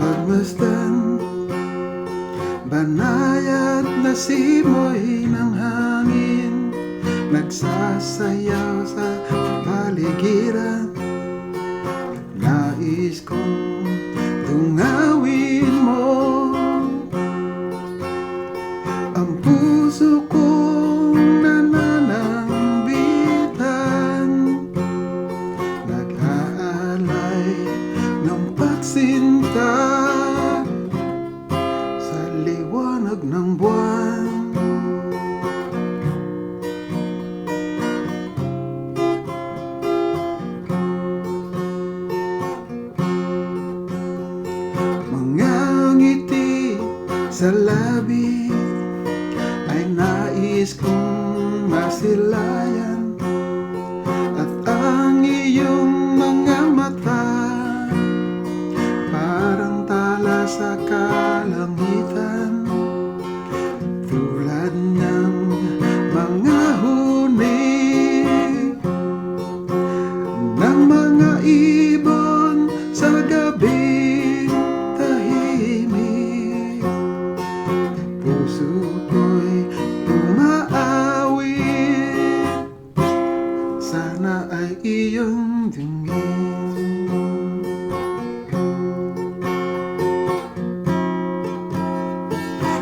Pagmasdan, banayad na simoy ng hangin, nagsasayaw sa paligiran. Nais kong tungawin mo ang puso kong nananambitan, nag-aalay ng pagsinta sa liwanag ng buwan. Mga ngiti sa labi ay nais kong masilayan, at ang iyong mga mata parang tala sa kalangitan, tulad ng mga huni ng mga ibon sa gabing tahimik. Puso ko'y umaawit, sana ay iyong dingin.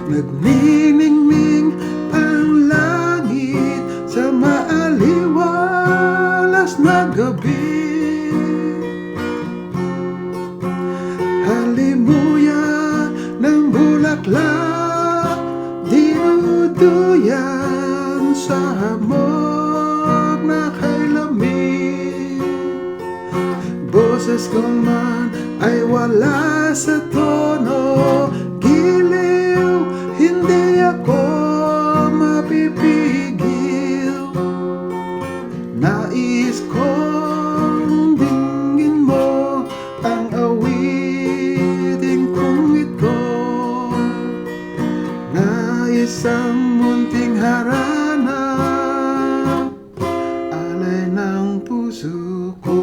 Nagniningning ang langit sa maaliwalas na gabi, halimuya ng bulaklak, dinuduyan sa hamog na kay lamig. Boses ko man ay wala sa tono, giliw, hindi ako mapipigil. Nais kong dinggin mo ang awitin kong ito, na isang munting harana, alay ng puso ko.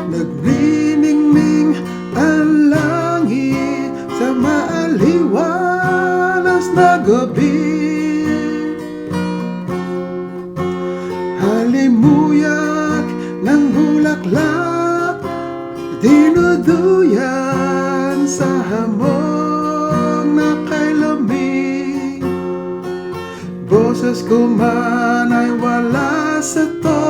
Nagniningning ang langit sa maaliwalas na gabi, halimuyak ng bulaklak, dinuduyan sa hamog na kay lamig. Boses ko man ay wala sa tono,